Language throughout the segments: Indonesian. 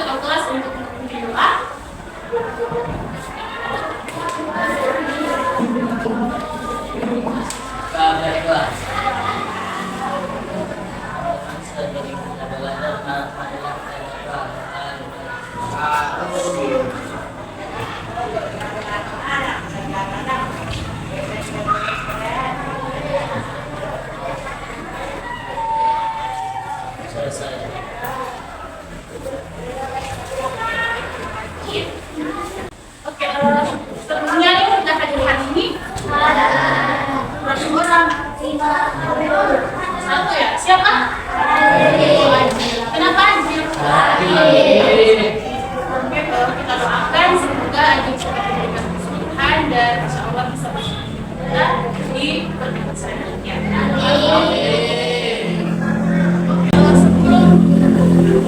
ketua kelas untuk memimpin doa. Oke, sebelumnya yang sudah hadir hari ini berapa orang? 1 ya? Siapa? Kenapa Anjir? Oke, kita doakan semoga Anjir bisa diberikan kesulitan dan insya Allah bisa bersama kita di pertemuan selanjutnya.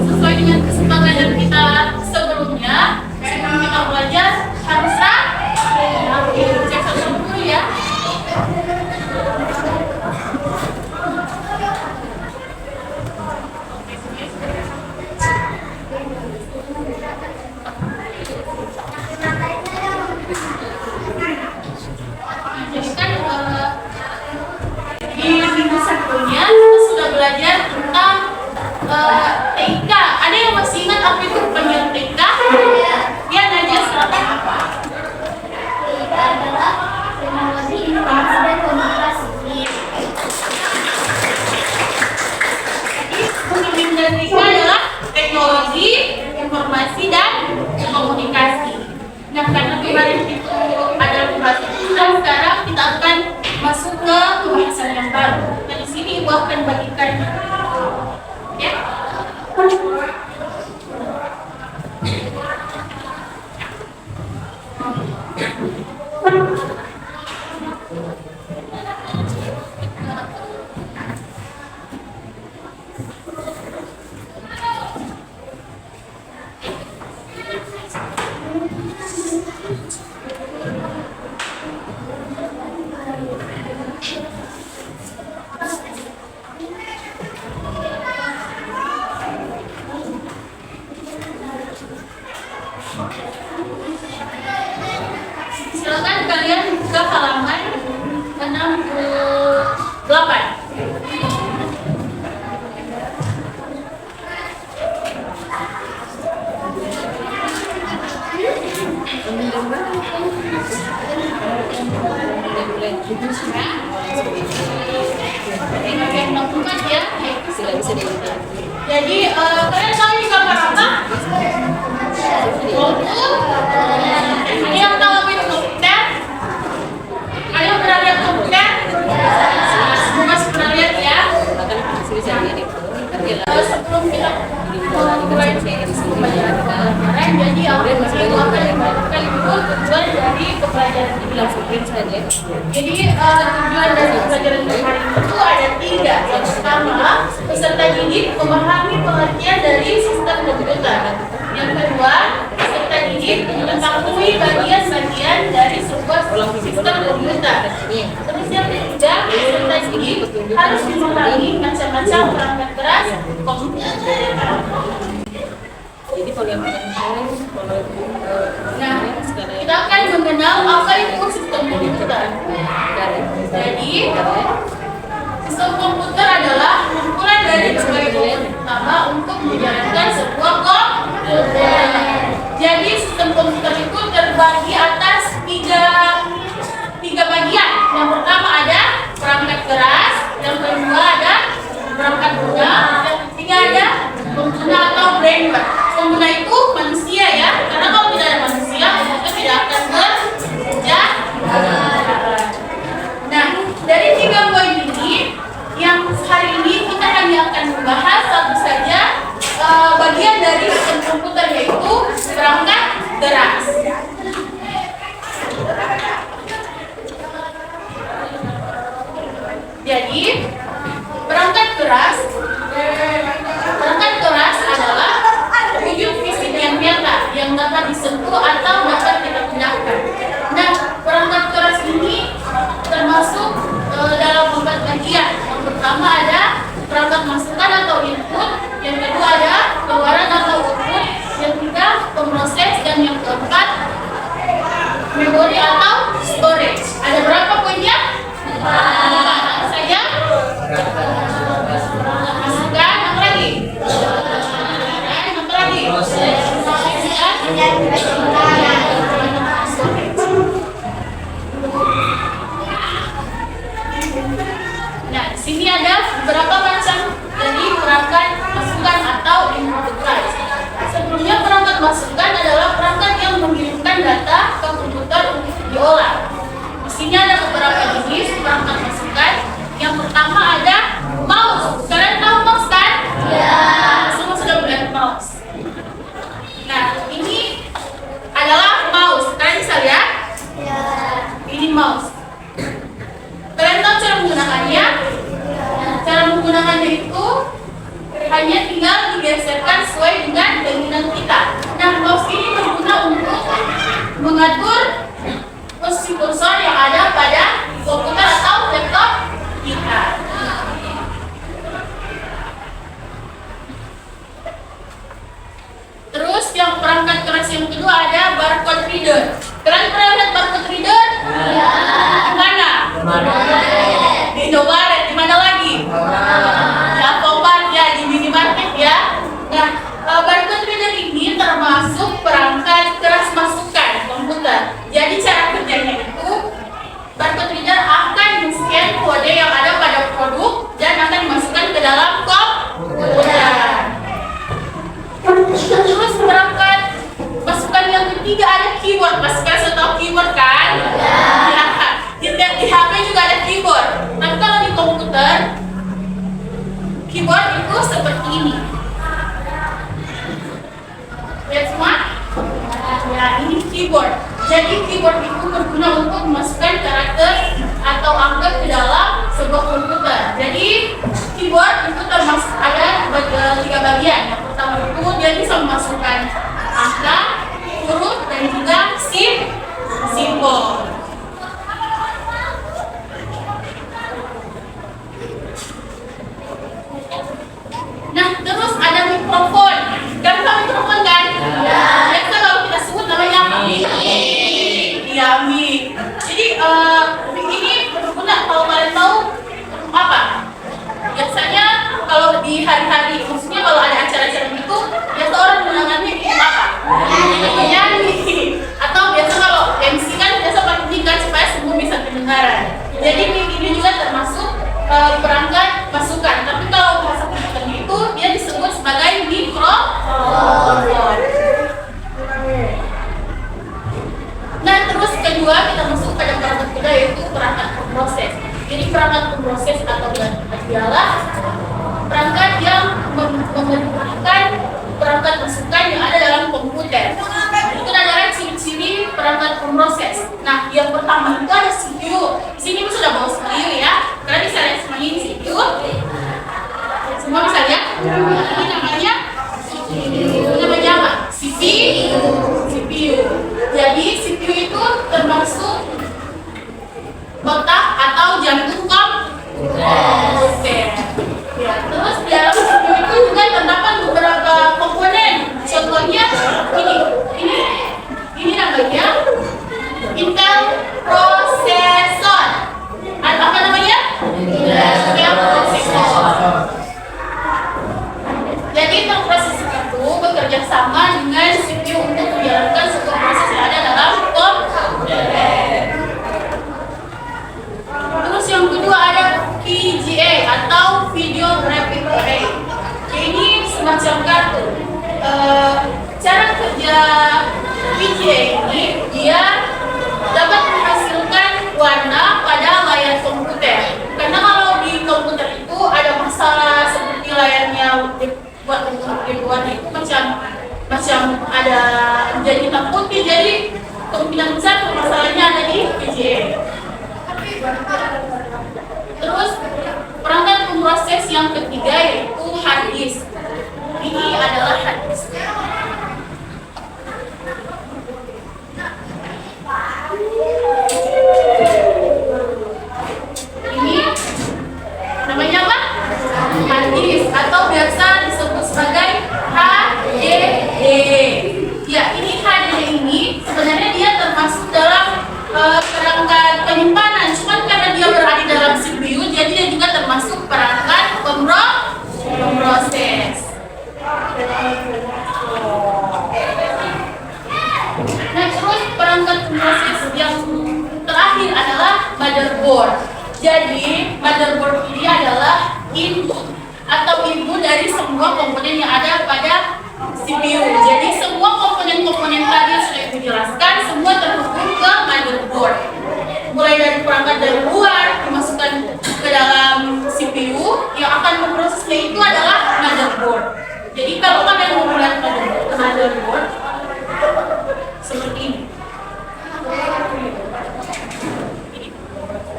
Sesuai dengan kesepakatan kita sebelumnya, sebelum kita belajar harus cek satu dulu ya. Jadi kan di minggu sebelumnya kita sudah belajar tentang TK. Ada yang masih ingat apa itu pengen TK? Ya, Nadia silakan. Apa? TK adalah teknologi informasi dan komunikasi. Jadi pengertian dari TK adalah teknologi informasi dan komunikasi. Nah, karena kemarin itu adalah pembahasan dan sekarang kita akan masuk ke pembahasan yang baru. Nah, di sini Ibu akan bagikan ya. Silakan kalian buka halaman 68. Ya. Jadi kalian tahu ini gambar apa? Ada yang tahu apa itu komputer? Ada yang pernah lihat komputer? Semoga pernah lihat ya. Sebelum kita mulai pembelajaran, jadi aku akan melakukan tujuan dari pembelajaran ini. Jadi tujuan dari pembelajaran hari itu ada 3. Yang pertama, peserta didik memahami pengertian dari sistem komputer. Yang kedua, peserta didik mengetahui bagian-bagian dari sebuah sistem komputer. Terus yang ketiga, peserta didik harus memahami macam-macam perangkat keras komputer. Jadi kalau yang Nah, kita akan mengenal apa itu sistem komputer. Jadi, sistem komputer adalah kumpulan dari berbagai komponen utama untuk menjalankan sebuah komputer. Jadi, sistem komputer itu terbagi atas tiga bagian. Yang pertama ada perangkat keras, yang kedua ada perangkat lunak, yang ketiga ada pengguna atau brainware. Pengguna itu manusia ya, karena kalau tidak ada manusia, komputer tidak akan berjalan. Nah, dari 3 poin ini, yang hari ini kita hanya akan membahas satu saja bagian dari sistem komputer, yaitu perangkat keras. Jadi, perangkat keras adalah wujud fisik yang nyata yang dapat disentuh atau dapat kita pindahkan. Nah, perangkat keras ini termasuk dalam 4 bagian. Yang pertama ada perangkat masukan atau input, yang kedua ada keluaran atau output, yang Nah, di sini ada beberapa macam dari perangkat masukan atau input device. Sebelumnya perangkat masukan adalah perangkat yang mengirimkan data ke komputer untuk diolah. Di sini ada beberapa jenis perangkat masukan. Yang pertama ada mouse. Kalian tahu mouse kan? Ya. Semua sudah melihat mouse. Nah, ini adalah mouse. Kalian bisa lihat? Ya. Ini mouse. Kalian tahu cara menggunakannya? Cara menggunakannya itu hanya tinggal digeserkan sesuai dengan keinginan kita. Nah, mouse ini berguna untuk mengatur posisi kursor yang ada pada komputer atau laptop kita. Terus yang perangkat keras yang kedua ada barcode reader. Kalian pernah lihat barcode reader? Iya. Di mana? Di Indomaret. Di mana lagi? Di Alfamart ya, di minimarket ya. Nah, barcode reader ini termasuk perangkat keras masukan komputer. Jadi cara kerjanya itu, barcode reader akan men-scan kode yang ada pada produk dan akan dimasukkan ke dalam komputer. Terus perangkat masukan yang ketiga ada keyboard. Pasti sudah tahu keyboard kan? Ya. Di HP juga ada keyboard. Tapi kalau di komputer, keyboard itu seperti ini. Lihat semua? Ya, ini keyboard. Jadi keyboard itu berguna untuk memasukkan karakter atau angka ke dalam sebuah komputer. Jadi keyboard itu termasuk ada tiga bagian. Yang pertama itu dia bisa memasukkan angka, huruf, dan juga simbol. Nah, terus ada mikrofon. Kalian tahu mikrofon kan? Ya. Biasa kalau kita sebut namanya mic. Iya, mic. Jadi mic ini berguna kalau kalian tahu apa? Biasanya kalau di hari-hari, maksudnya kalau ada acara-acara itu, biasa orang menggunakannya itu apa? Nyanyi. Atau biasa kalau MC kan biasa pakai mic kan supaya semua bisa kedengaran. Jadi mic ini juga termasuk perangkat masukan. Tapi kalau bahasa komputernya itu dia disebut sebagai mikrofon. Nah, terus kedua kita masuk pada perangkat kedua yaitu perangkat pemroses. Jadi perangkat pemroses atau adalah perangkat yang memperhatikan perangkat masukan yang ada dalam komputer. Itu adalah ciri-ciri perangkat pemroses. Nah, yang pertama itu ada CPU. Di sini sudah bawa CPU ya. Kalian bisa lihat semuanya ini CPU. Semua bisa lihat? Ini namanya apa? CPU. Jadi CPU itu termasuk otak atau jantung komputer. Ya, terus di dalam CPU itu juga terdapat beberapa komponen. Contohnya ini namanya Intel Processor. Apa namanya? Intel Processor. Jadi Intel Processor itu bekerja sama dengan CPU untuk menjalankan sebuah proses yang ada dalam komputer. Terus yang kedua ada VGA atau Video Graphic Array. Ini semacam kartu. Cara kerja VGA ini dia dapat menghasilkan warna pada layar komputer. Karena kalau di komputer itu ada masalah seperti layarnya dibuat itu macam ada menjadi hitam putih. Jadi kemungkinan besar permasalahannya ada di VGA. Terus perangkat pemroses yang ketiga yaitu hard disk. Ini adalah hard disk. Ini namanya apa? Hard disk atau biasa disebut sebagai HDD. Ya, ini HDD ini sebenarnya dia termasuk dalam perangkat penyimpanan. Cuman karena dia berada dalam CPU, jadi dia juga termasuk perangkat pemroses. motherboard. Jadi motherboard ini adalah induk atau ibu dari semua komponen yang ada pada CPU. Jadi semua komponen-komponen tadi yang sudah Ibu jelaskan semua terhubung ke motherboard. Mulai dari perangkat dari luar dimasukkan ke dalam CPU, yang akan memprosesnya itu adalah motherboard. Jadi kalau kalian mau melihat motherboard seperti ini.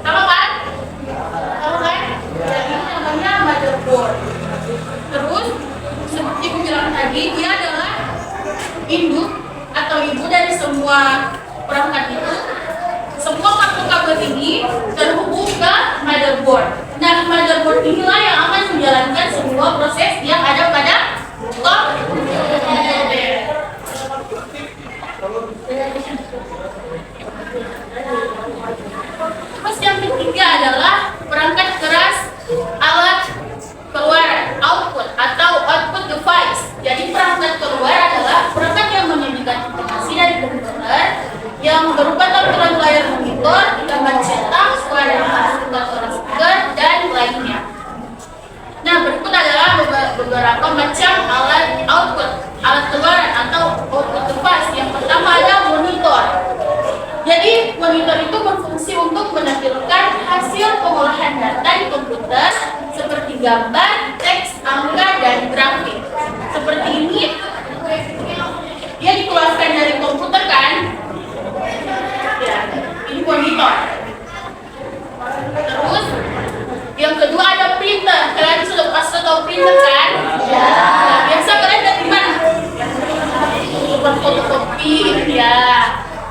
Sama kan? Sama kan? Jadi ini namanya motherboard. Terus seperti Ibu bilang tadi, dia adalah induk atau ibu dari semua perangkat itu. Semua kabel-kabel ini terhubung ke motherboard. Nah, motherboard inilah yang akan menjalankan semua proses yang ada pada komputer. Terus yang ketiga adalah perangkat keras alat keluaran, output atau output device. Jadi perangkat keluar adalah perangkat yang menyajikan informasi dari komputer yang berupa tampilan layar monitor, gambar cetak, suara yang masuk ke loudspeaker, dan lainnya. Nah, berikut adalah beberapa macam alat output, alat keluaran atau output device. Yang pertama ada monitor. Jadi monitor itu berfungsi untuk menampilkan hasil pengolahan data di komputer seperti gambar, teks, angka, dan grafik. Seperti ini, dia dikeluarkan dari komputer kan? Ya, ini monitor. Terus yang kedua ada printer. Kalian sudah pasti tahu printer kan? Ya. Nah, biasa kalian dari mana? Fotokopi, ya.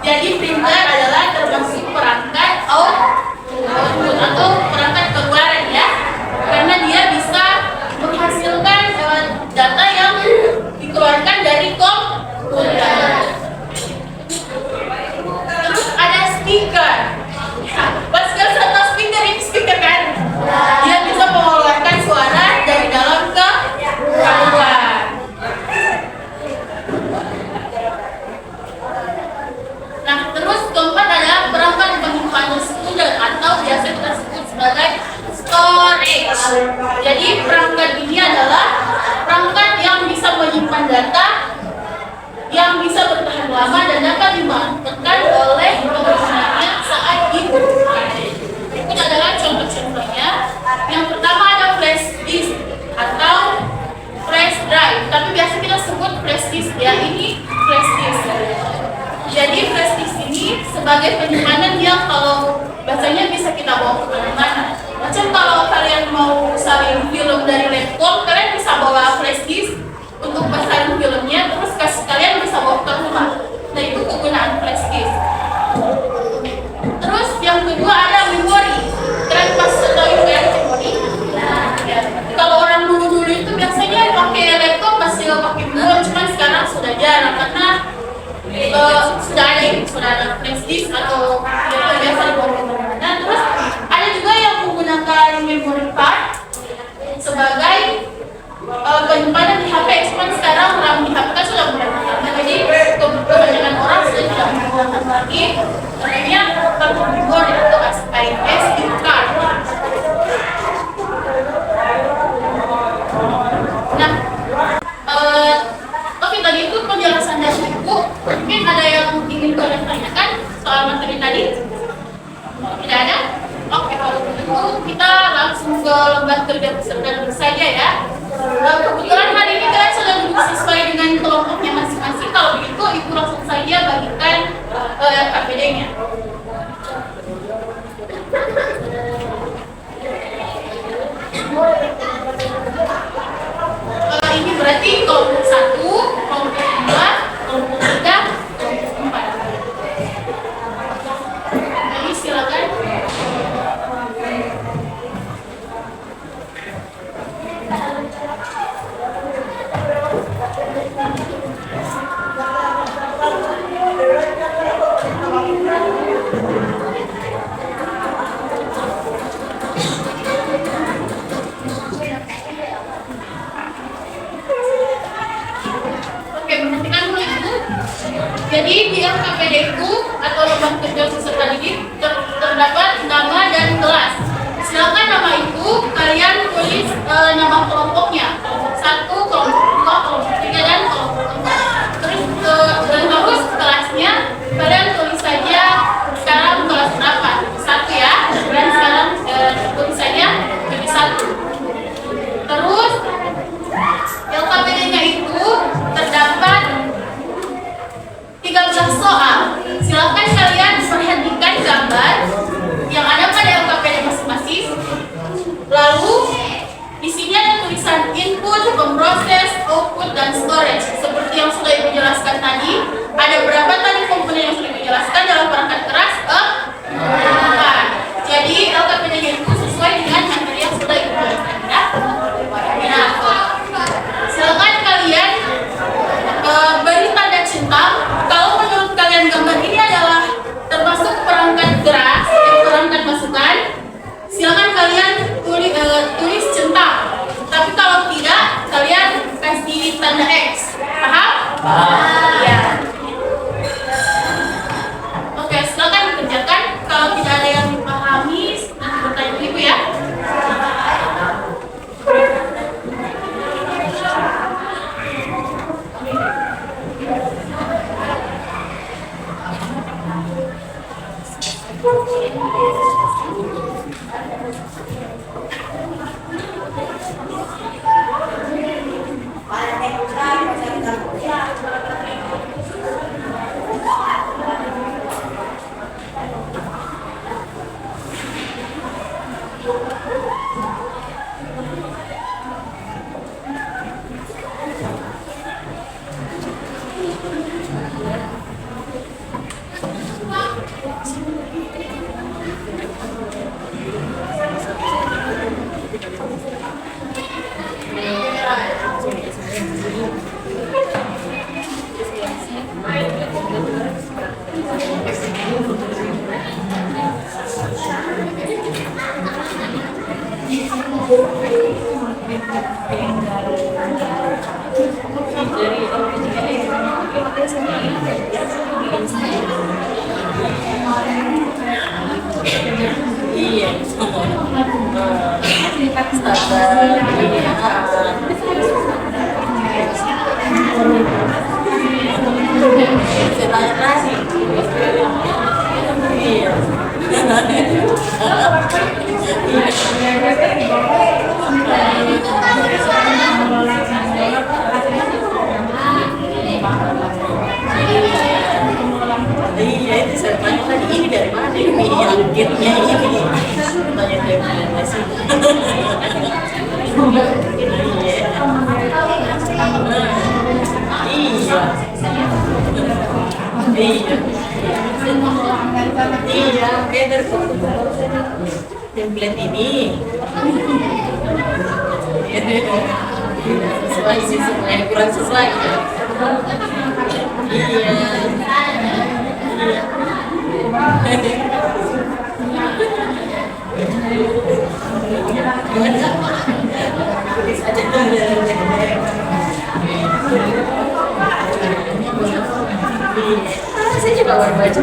Jadi printer adalah termasuk perangkat output atau perangkat keluaran ya, karena dia bisa menghasilkan data yang dikeluarkan dari komputer. Terus ada speaker. Pas kalian tahu speaker, ini speaker kan? Dia bisa mengeluarkan suara dari dalam ke keluar. Nah, terus keempat adalah perangkat penyimpanan sekunder atau biasa kita sebut sebagai storage. Jadi perangkat ini adalah perangkat yang bisa menyimpan data yang bisa bertahan lama dan dapat dimanfaatkan oleh penggunanya saat dibutuhkan. Berikut adalah contoh-contohnya. Yang pertama ada flash disk atau flash drive, tapi biasa kita sebut flash disk ya. Ini flash disk. Jadi flash disk ini sebagai penyimpanan yang kalau bahasanya bisa kita bawa ke mana-mana. Macam kalau kalian mau salin film dari laptop, kalian bisa bawa flash disk untuk bersalin filmnya, terus kalian bisa bawa ke rumah. Nah, itu kegunaan flash disk. Terus yang kedua ada memori. Kalian pasti tahu kan memori? Nah, ya. Kalau orang dulu itu biasanya pakai laptop masih pakai memori, cuman sekarang sudah jarang karena sudah ada flash disk atau yang biasa dibawa kemana-mana. Terus ada juga yang menggunakan memory card sebagai penyimpanan di HP. Cuman sekarang RAM di HP kan sudah mulai bertambah, jadi kebanyakan orang sudah tidak menggunakan lagi namanya kartu memori atau SD card. Nah, oke, tadi itu penjelasan dari Ibu. Mungkin ada yang ingin kalian tanyakan soal materi tadi? Tidak ada? Oke, kalau begitu kita langsung ke lembar kerja peserta dulu saja ya. Kebetulan hari ini kalian sudah duduk sesuai dengan kelompoknya masing-masing. Kalau begitu Ibu langsung saja bagikan KPD-nya. Ini berarti kelompok 1, kelompok 2, kelompok 3, kelompok 4. Jadi silakan. Jadi di KPD itu atau lembar kerja peserta didik terdapat nama dan kelas. Silakan nama itu kalian tulis nama kelompoknya. Kelompok 1, kelompok 2, kelompok 3, dan kelompok 4. Terus dan harus kelasnya kalian tulis saja sekarang kelas berapa? 1 ya. Dan sekarang tulis saja jadi 1. Terus LKPD-nya itu terdapat 13 soal. Silakan kalian perhatikan gambar yang ada pada LKPD masing-masing. Lalu di sini ada tulisan input, pemproses, output, dan storage. Seperti yang sudah Ibu jelaskan tadi, ada berapa tadi komponen yang sudah Ibu jelaskan dalam perangkat keras? 4. Jadi LKPD-nya itu sesuai dengan materi yang sudah Ibu jelaskan ya. Nah, silakan kalian beri tanda cinta kalau menurut kalian gambar ini adalah termasuk perangkat keras dan perangkat masukan. Silakan kalian tulis cinta. Tapi kalau tidak, kalian kasih tanda X. Paham? Ya. Oke, silakan dikerjakan. Kalau tidak ada yang dipahami, bertanya dulu Ibu ya. Iya, itu saya tanya tadi ini dari mana ini yang kitnya ini tanya dari mana sih? Iya, kayak dari template ini. Sesuai sih, semuanya kurang sesuai. Iya. Saya juga baru baca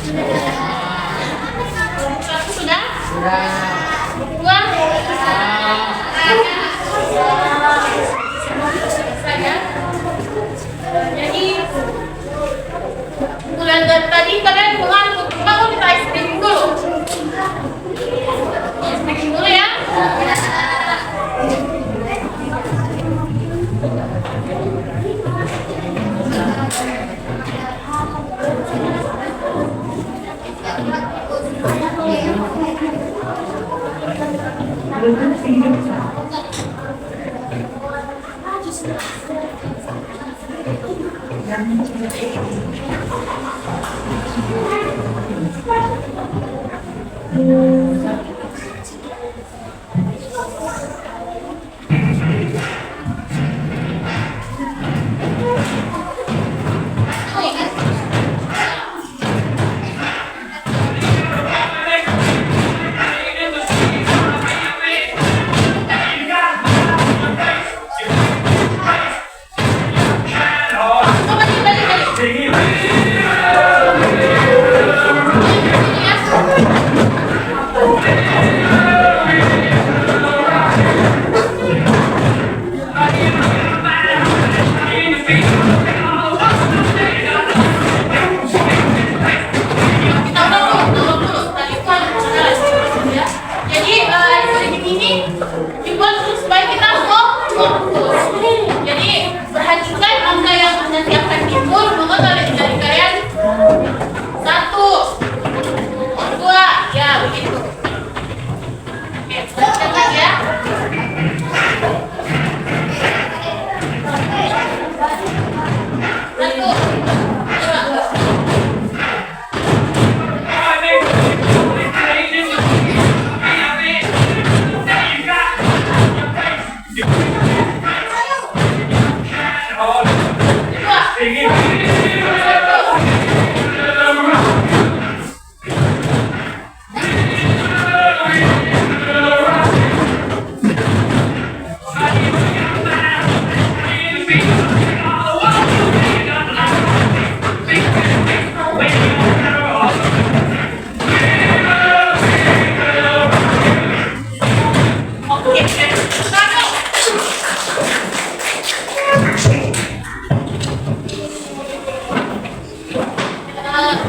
Satu sudah? Sudah. Dua? Selesai ya. Jadi bulan dari tadi kalian mengantuk, mau kita ice cream dulu. Ice cream dulu ya.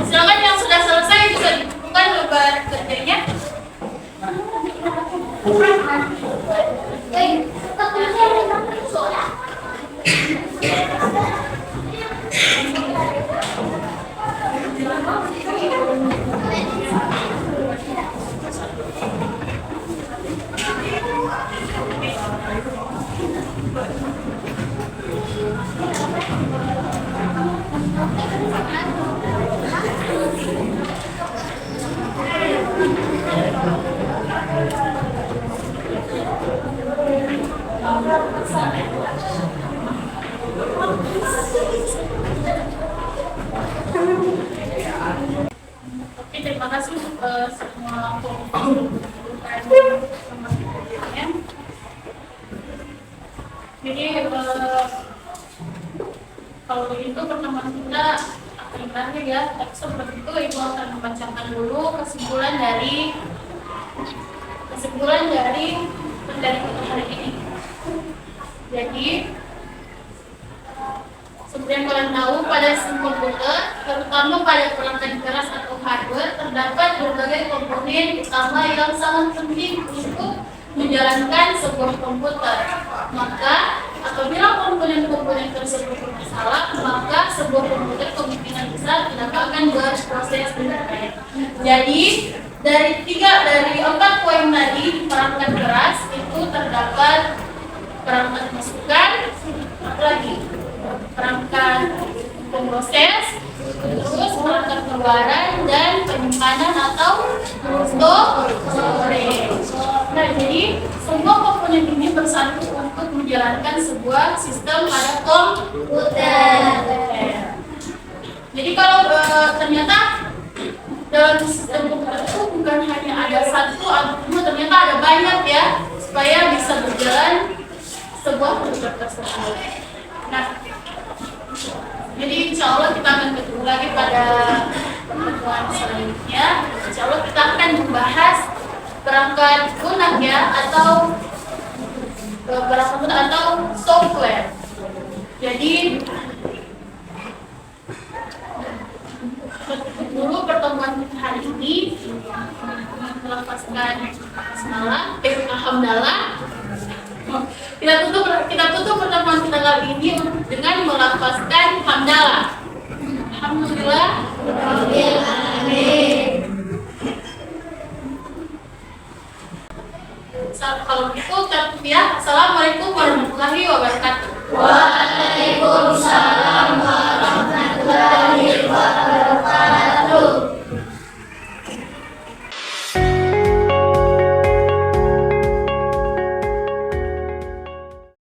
Silakan yang sudah selesai bisa dibukukan lembar kerjanya. Oke, terima kasih semua jadi kalau begitu pertemuan kita akan berakhir ya. Tapi sebelum itu Ibu akan membacakan dulu kesimpulan dari kita hari ini. Jadi seperti yang kalian tahu, pada sistem komputer, terutama pada perangkat keras atau hardware, terdapat berbagai komponen utama yang sangat penting untuk menjalankan sebuah komputer. Maka, apabila komponen-komponen tersebut bermasalah, maka sebuah komputer kemungkinan besar tidak akan berproses dengan baik. Jadi, dari 4 poin tadi di perangkat keras itu terdapat perangkat masukan, lagi perangkat pemproses, terus perangkat keluaran dan penyimpanan atau storage. Nah, jadi semua komponen ini bersatu untuk menjalankan sebuah sistem pada komputer. Jadi kalau ternyata dalam sistem komputer itu bukan hanya ada satu atau dua, ternyata ada banyak ya, supaya bisa berjalan sebuah komputer tersebut. Nah, jadi insya Allah kita akan ketemu lagi pada pertemuan selanjutnya. Insya Allah kita akan membahas perangkat lunak ya, atau perangkat lunak atau software. Jadi dulu pertemuan hari ini melepaskan alhamdulillah. Kita tutup pertemuan kita kali ini dengan melafazkan hamdalah. Alhamdulillah. Amin. Kalau begitu, ya. Assalamualaikum warahmatullahi wabarakatuh.